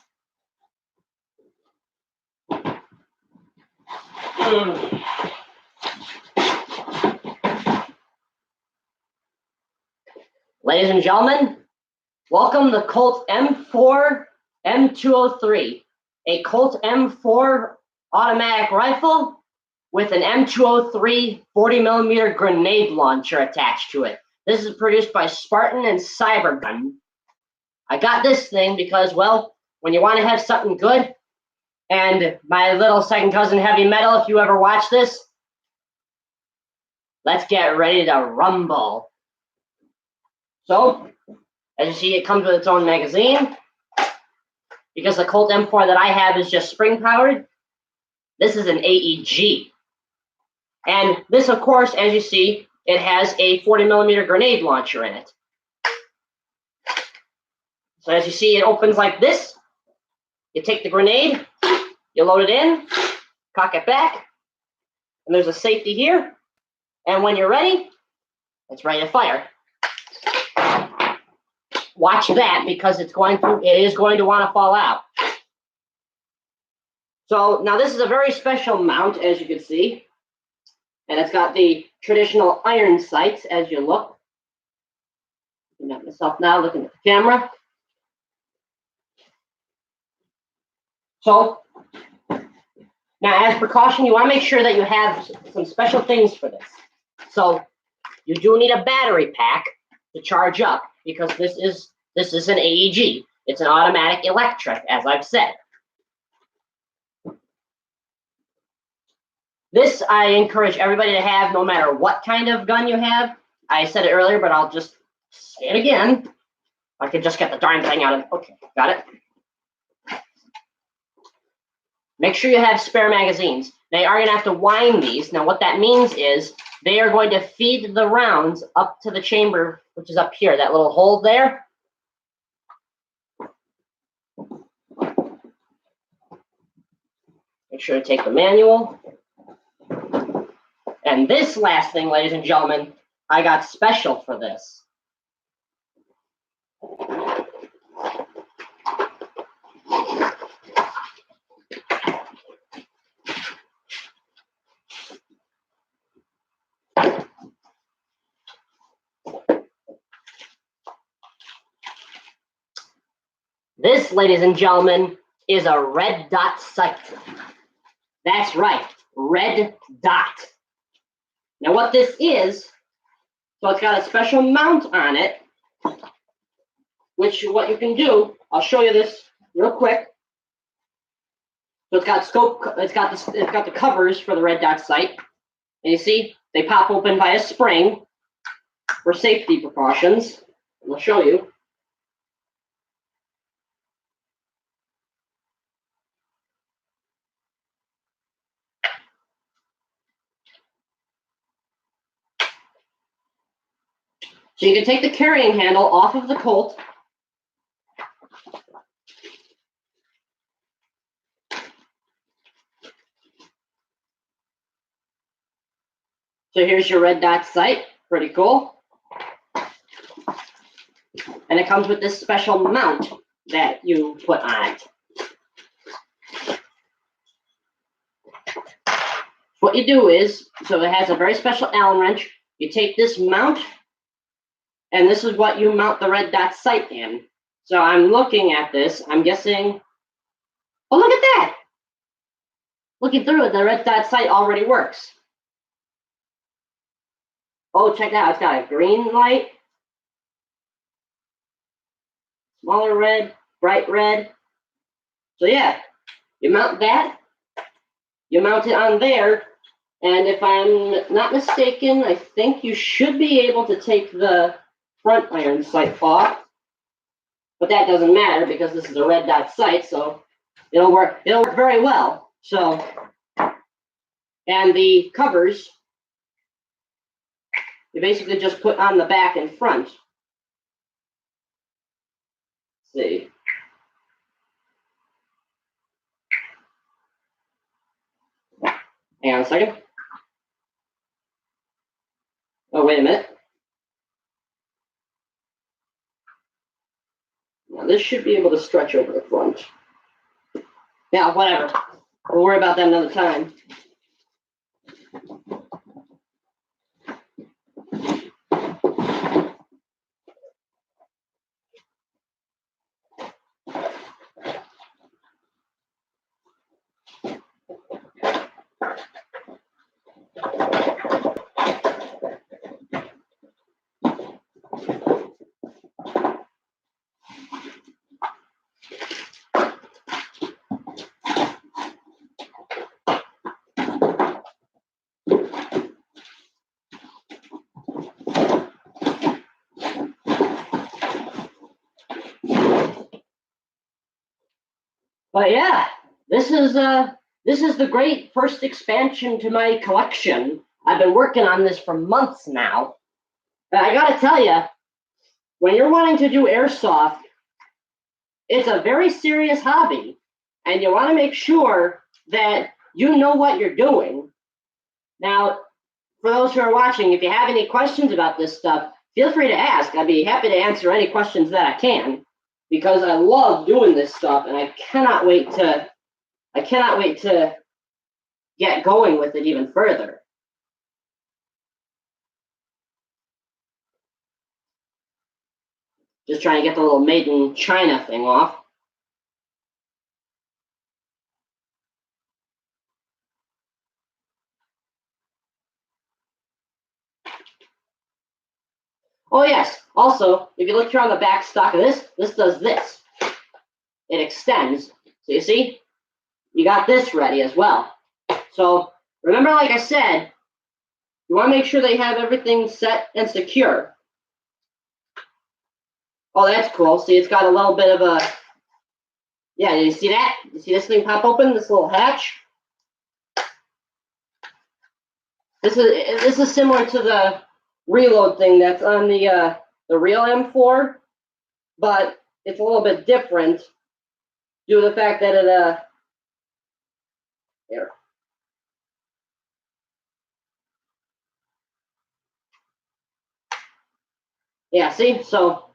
Ladies and gentlemen, welcome the Colt M4 M203, a Colt M4 automatic rifle with an M203 40mm grenade launcher attached to it. This is produced by Spartan and Cybergun. I got this thing because, well, when you want to have something good, and my little second cousin Heavy Metal, if you ever watch this, let's get ready to rumble. So, as you see, it comes with its own magazine. Because the Colt M4 that I have is just spring powered, this is an AEG. And this, of course, as you see, it has a 40mm grenade launcher in it. So as you see, it opens like this. You take the grenade, you load it in, cock it back, and there's a safety here. And when you're ready, it's ready to fire. Watch that, because it is going to want to fall out. So now this is a very special mount, as you can see. And it's got the traditional iron sights as you look. Looking at myself now, looking at the camera. So now, as precaution, you want to make sure that you have some special things for this. So you do need a battery pack to charge up, because this is an AEG. It's an automatic electric, as I've said. This I encourage everybody to have, no matter what kind of gun you have. I said it earlier, but I'll just say it again. I could just get the darn thing out of. Okay, got it. Make sure you have spare magazines. Now, you are going to have to wind these. Now, what that means is they are going to feed the rounds up to the chamber, which is up here, that little hole there. Make sure to take the manual. And this last thing, ladies and gentlemen, I got special for this. This, ladies and gentlemen, is a red dot sight. That's right, red dot. Now what this is, so it's got a special mount on it, which what you can do, I'll show you this real quick. So it's got scope, it's got the covers for the red dot sight. And you see, they pop open by a spring for safety precautions. And I'll show you. So you can take the carrying handle off of the Colt. So here's your red dot sight, pretty cool. And it comes with this special mount that you put on it. What you do is, so it has a very special Allen wrench. You take this mount, and this is what you mount the red dot sight in. So I'm looking at this, I'm guessing, oh, look at that. Looking through it, the red dot sight already works. Oh, check that out, it's got a green light, smaller red, bright red. So yeah, you mount that, you mount it on there, And if I'm not mistaken, I think you should be able to take the front iron sight off, but that doesn't matter because this is a red dot sight, so it'll work very well. So, and the covers, you basically just put on the back and front. Let's see. Hang on a second. Oh, wait a minute. Now this should be able to stretch over the front. Now, whatever. We'll worry about that another time. But yeah, this is the great first expansion to my collection. I've been working on this for months now. And I gotta tell you, when you're wanting to do airsoft, it's a very serious hobby, and you want to make sure that you know what you're doing. Now, for those who are watching, if you have any questions about this stuff, feel free to ask. I'd be happy to answer any questions that I can, because I love doing this stuff, and I cannot wait to get going with it even further. Just trying to get the little made in China thing off. Oh yes, also, if you look here on the back stock of this does this. It extends. So you see, you got this ready as well. So remember, like I said, you want to make sure they have everything set and secure. Oh, that's cool. See, it's got a little bit of a, yeah, you see that? You see this thing pop open, this little hatch? This is similar to the reload thing that's on the real M4, but it's a little bit different due to the fact that it here. Yeah, see? So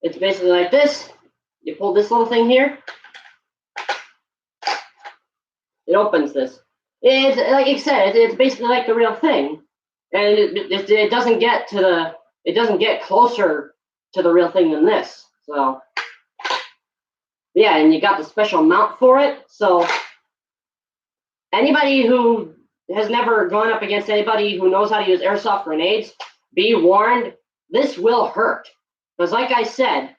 it's basically like this. You pull this little thing here, it opens this. It's like I said, it's basically like the real thing, and it doesn't get closer to the real thing than this. So yeah, and you got the special mount for it. So anybody who has never gone up against anybody who knows how to use airsoft grenades, be warned, this will hurt. Because like I said,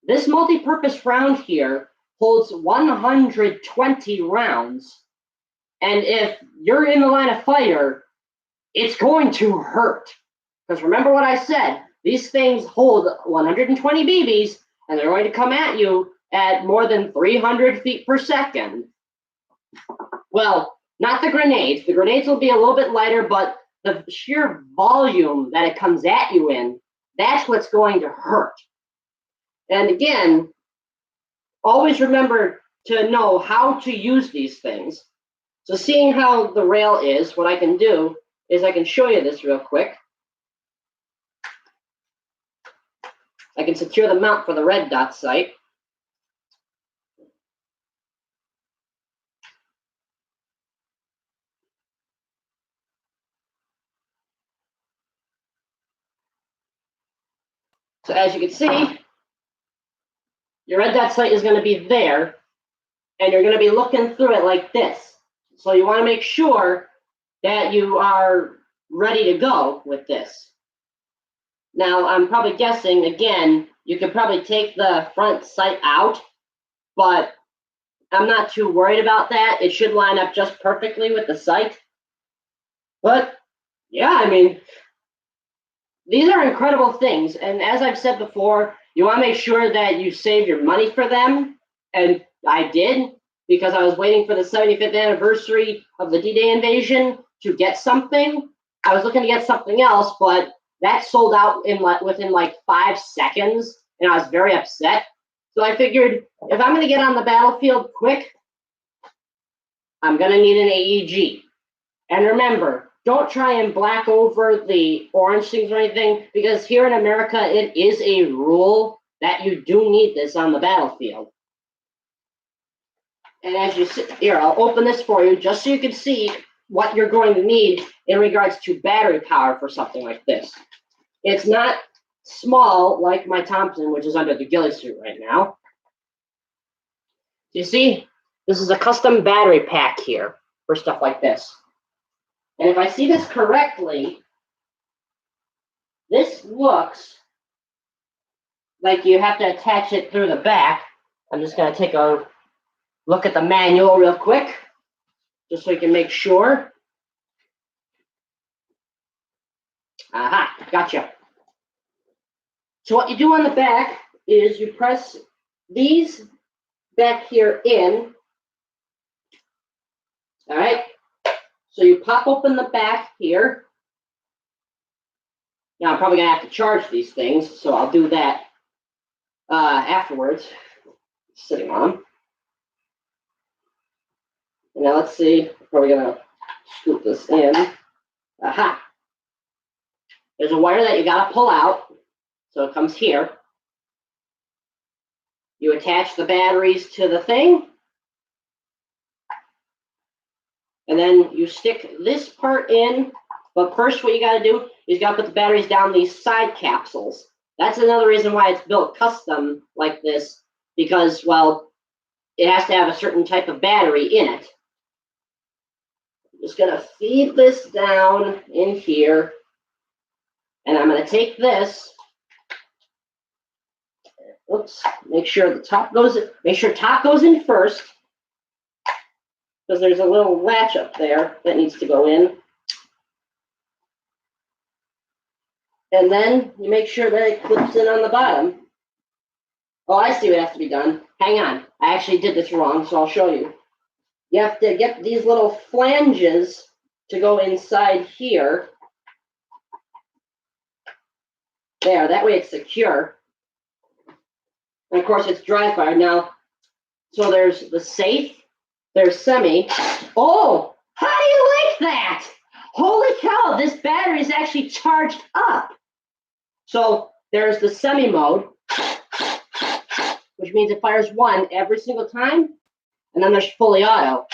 this multi-purpose round here holds 120 rounds. And if you're in the line of fire, it's going to hurt. Because remember what I said, these things hold 120 BBs, and they're going to come at you at more than 300 feet per second. Well, not the grenades. The grenades will be a little bit lighter, but the sheer volume that it comes at you in, that's what's going to hurt. And again, always remember to know how to use these things. So seeing how the rail is, what I can do is I can show you this real quick. I can secure the mount for the red dot sight. So as you can see, your red dot sight is going to be there, and you're going to be looking through it like this. So you want to make sure that you are ready to go with this. Now, I'm probably guessing, again, you could probably take the front sight out, but I'm not too worried about that. It should line up just perfectly with the sight. But yeah, I mean, these are incredible things. And as I've said before, you want to make sure that you save your money for them. And I did, because I was waiting for the 75th anniversary of the D-Day invasion to get something. I was looking to get something else, but that sold out within like 5 seconds, and I was very upset. So I figured, if I'm going to get on the battlefield quick, I'm going to need an AEG. And remember, don't try and black over the orange things or anything, because here in America, it is a rule that you do need this on the battlefield. And as you sit here, I'll open this for you just so you can see what you're going to need in regards to battery power for something like this. It's not small like my Thompson, which is under the ghillie suit right now. You see, this is a custom battery pack here for stuff like this. And if I see this correctly, this looks like you have to attach it through the back. I'm just going to take a look at the manual real quick, just so you can make sure. Aha, gotcha. So what you do on the back is you press these back here in. All right. So you pop open the back here. Now I'm probably gonna have to charge these things, so I'll do that afterwards. Sitting on them. And now let's see. We're gonna scoop this in. Aha. There's a wire that you gotta pull out, so it comes here. You attach the batteries to the thing, and then you stick this part in. But first, what you got to do is you got to put the batteries down these side capsules. That's another reason why it's built custom like this, because, well, it has to have a certain type of battery in it. I'm just going to feed this down in here, and I'm going to take this. Oops, make sure the top goes in, make sure top goes in first, because there's a little latch up there that needs to go in. And then you make sure that it clips in on the bottom. Oh, I see what has to be done. Hang on. I actually did this wrong, so I'll show you. You have to get these little flanges to go inside here. There, that way it's secure. And of course, it's dry fire. Now, so there's the safe, there's semi. Oh, how do you like that? Holy cow, this battery is actually charged up. So there's the semi mode, which means it fires one every single time. And then there's fully auto.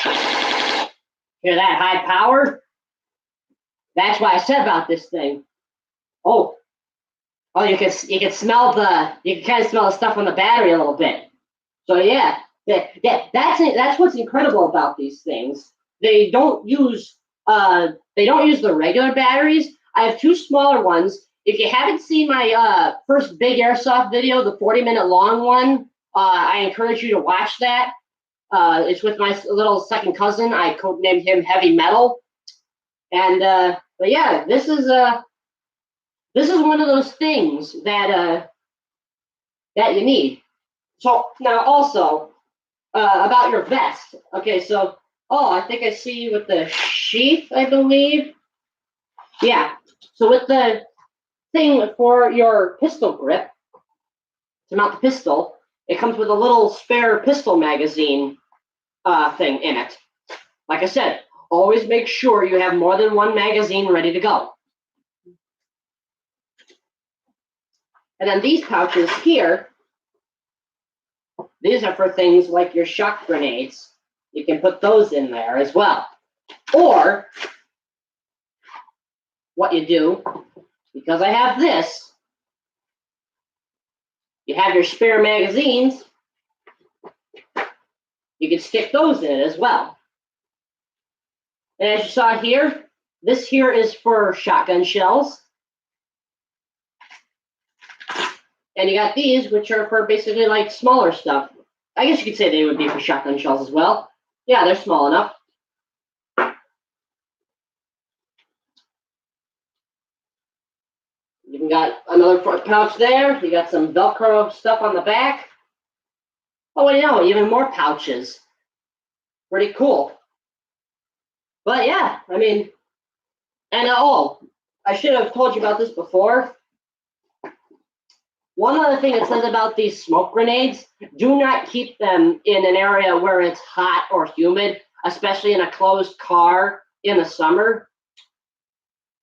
Hear that high power? That's what I said about this thing. Oh, you can smell you can kind of smell the stuff on the battery a little bit. So yeah, that's what's incredible about these things. They don't use the regular batteries. I have two smaller ones. If you haven't seen my first big airsoft video, the 40-minute long one, I encourage you to watch that. It's with my little second cousin. I codenamed him Heavy Metal. And but yeah, this is one of those things that that you need. So now also about your vest. Okay, so I think I see you with the sheath, I believe. Yeah. So with the thing for your pistol grip to mount the pistol, it comes with a little spare pistol magazine thing in it. Like I said, always make sure you have more than one magazine ready to go. And then these pouches here, these are for things like your shock grenades. You can put those in there as well. Or what you do, because I have this, you have your spare magazines, you can stick those in it as well. And as you saw here, this here is for shotgun shells. And you got these, which are for basically like smaller stuff. I guess you could say they would be for shotgun shells as well. Yeah, they're small enough. You got another front pouch there. You got some Velcro stuff on the back. Oh, wait, no, even more pouches. Pretty cool. But yeah, I mean, and I should have told you about this before. One other thing it says about these smoke grenades, do not keep them in an area where it's hot or humid, especially in a closed car in the summer,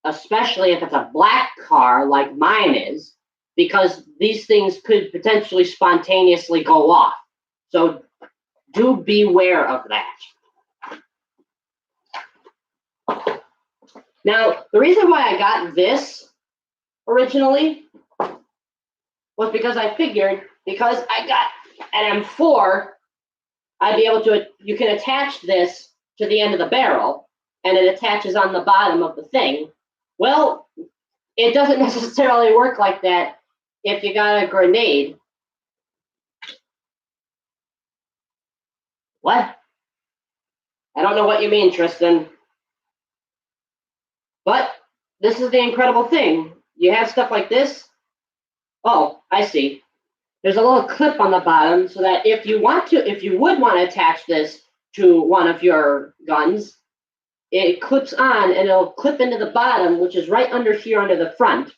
especially if it's a black car like mine is, because these things could potentially spontaneously go off. So do beware of that. Now, the reason why I got this originally was because I figured, because I got an M4, I'd be able to, you can attach this to the end of the barrel, and it attaches on the bottom of the thing. Well, it doesn't necessarily work like that if you got a grenade. What? I don't know what you mean, Tristan. But this is the incredible thing. You have stuff like this. Oh, I see. There's a little clip on the bottom so that if you would want to attach this to one of your guns, it clips on and it'll clip into the bottom, which is right under here under the front.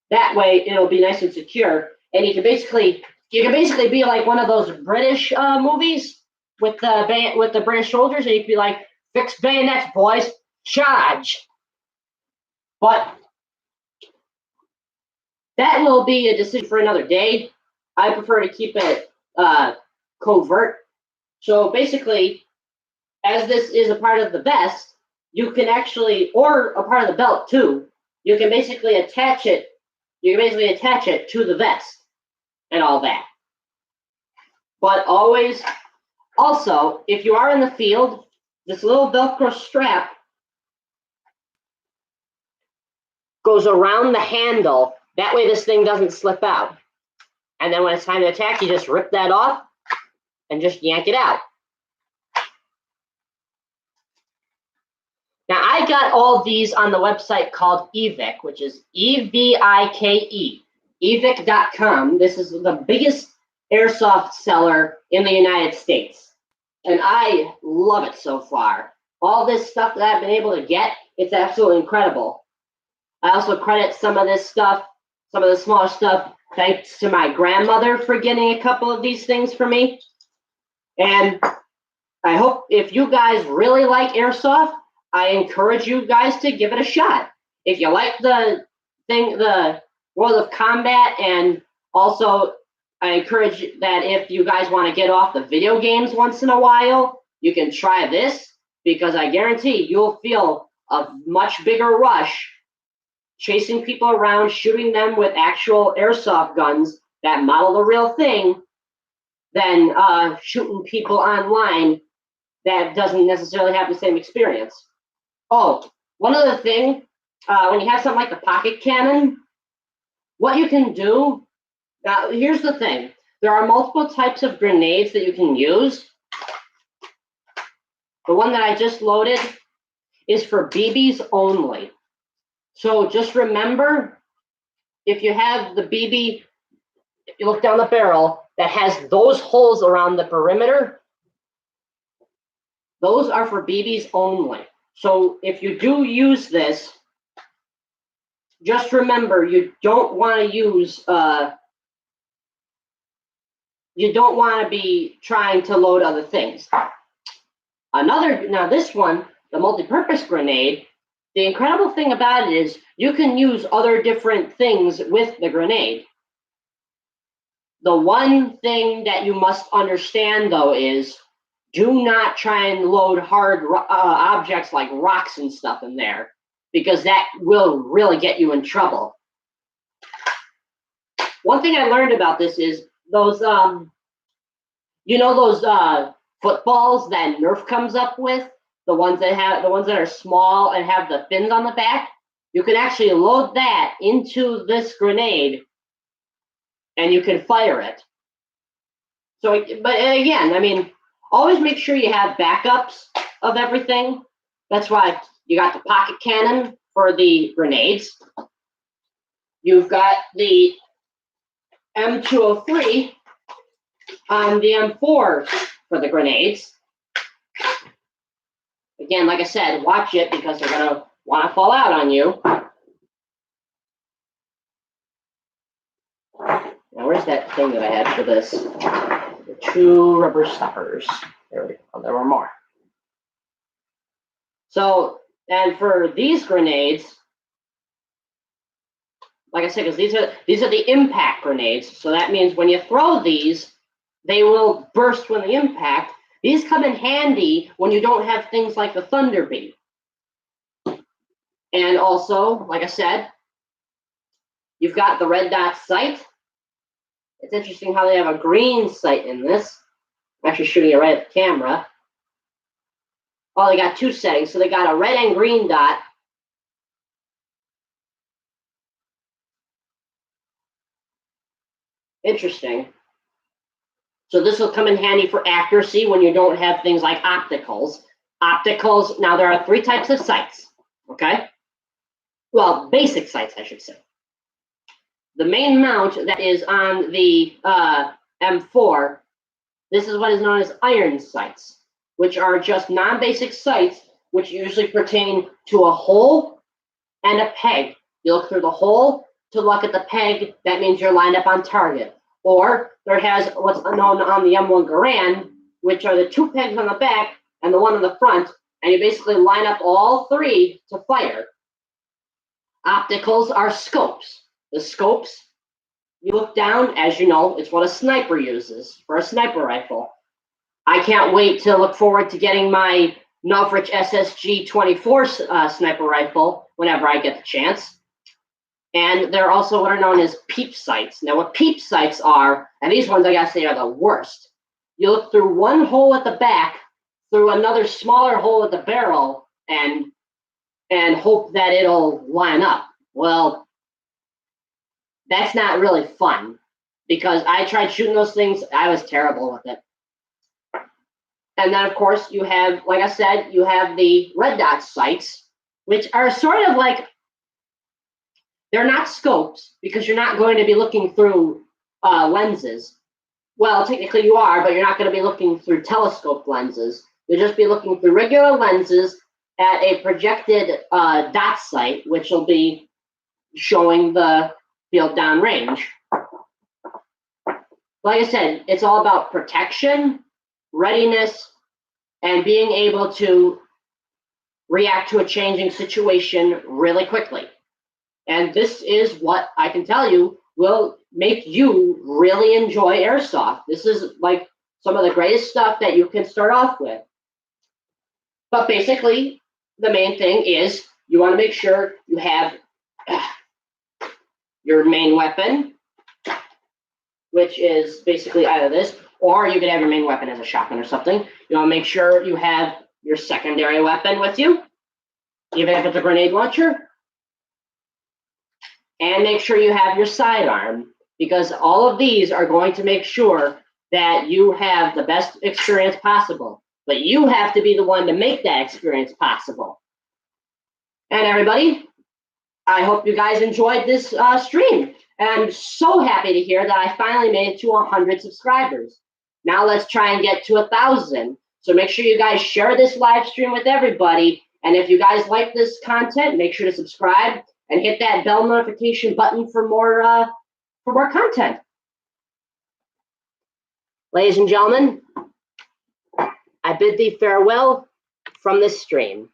That way it'll be nice and secure. And you can basically be like one of those British movies with the British soldiers, and you can be like, fix bayonets, boys, charge. But that will be a decision for another day. I prefer to keep it covert. So basically, as this is a part of the vest, you can actually, or a part of the belt too, you can basically attach it. You can basically attach it to the vest and all that. But always, also, if you are in the field, this little Velcro strap goes around the handle. That way this thing doesn't slip out. And then when it's time to attack, you just rip that off and just yank it out. Now, I got all these on the website called Evike, which is E-V-I-K-E, Evike.com. This is the biggest airsoft seller in the United States. And I love it so far. All this stuff that I've been able to get, it's absolutely incredible. I also credit some of this stuff, some of the smaller stuff, thanks to my grandmother for getting a couple of these things for me. And I hope if you guys really like airsoft, I encourage you guys to give it a shot. If you like the World of Combat, and also I encourage that if you guys want to get off the video games once in a while, you can try this, because I guarantee you'll feel a much bigger rush chasing people around, shooting them with actual airsoft guns that model the real thing, than shooting people online that doesn't necessarily have the same experience. Oh, one other thing, when you have something like the pocket cannon, what you can do, now here's the thing. There are multiple types of grenades that you can use. The one that I just loaded is for BBs only. So just remember, if you have the BB, if you look down the barrel, that has those holes around the perimeter, those are for BBs only. So if you do use this, just remember you don't want to use, you don't want to be trying to load other things. Now this one, the multi-purpose grenade, the incredible thing about it is you can use other different things with the grenade. The one thing that you must understand, though, is do not try and load hard objects like rocks and stuff in there, because that will really get you in trouble. One thing I learned about this is those, you know, those footballs that Nerf comes up with, the ones that are small and have the fins on the back. You can actually load that into this grenade, and you can fire it. So, but again, I mean, always make sure you have backups of everything. That's why you got the pocket cannon for the grenades. You've got the M203 on the M4 for the grenades. Again, like I said, watch it because they're going to want to fall out on you. Now, where's that thing that I had for this? The 2 rubber stoppers. There we go. Oh, there were more. So, and for these grenades, like I said, because these are the impact grenades. So that means when you throw these, they will burst when they impact. These come in handy when you don't have things like the Thunder Bee. And also, like I said, you've got the red dot sight. It's interesting how they have a green sight in this. I'm actually shooting it right at the camera. Oh, they got 2 settings. So they got a red and green dot. Interesting. So this will come in handy for accuracy when you don't have things like opticals. Opticals, now there are 3 types of sights, okay? Well, basic sights, I should say. The main mount that is on the M4, this is what is known as iron sights, which are just non-basic sights, which usually pertain to a hole and a peg. You look through the hole to look at the peg, that means you're lined up on target. Or there has what's known on the M1 Garand, which are the 2 pegs on the back and the 1 on the front, and you basically line up all 3 to fire. Opticals are scopes. The scopes, you look down, as you know, it's what a sniper uses for a sniper rifle. I can't wait to look forward to getting my Norfolk SSG 24 sniper rifle whenever I get the chance. And they're also what are known as peep sights. Now, what peep sights are, and these ones I gotta say are the worst. You look through one hole at the back, through another smaller hole at the barrel, and hope that it'll line up. Well, that's not really fun because I tried shooting those things. I was terrible with it. And then, of course, you have, like I said, you have the red dot sights, which are sort of like, they're not scopes because you're not going to be looking through lenses. Well, technically you are, but you're not going to be looking through telescope lenses. You'll just be looking through regular lenses at a projected dot sight, which will be showing the field downrange. Like I said, it's all about protection, readiness, and being able to react to a changing situation really quickly. And this is what I can tell you will make you really enjoy airsoft. This is like some of the greatest stuff that you can start off with. But basically, the main thing is you want to make sure you have your main weapon, which is basically either this, or you could have your main weapon as a shotgun or something. You want to make sure you have your secondary weapon with you, even if it's a grenade launcher. And make sure you have your sidearm, because all of these are going to make sure that you have the best experience possible. But you have to be the one to make that experience possible. And everybody, I hope you guys enjoyed this stream. And I'm so happy to hear that I finally made it to 100 subscribers. Now let's try and get to 1,000. So make sure you guys share this live stream with everybody. And if you guys like this content, make sure to subscribe and hit that bell notification button for more content. Ladies and gentlemen, I bid thee farewell from this stream.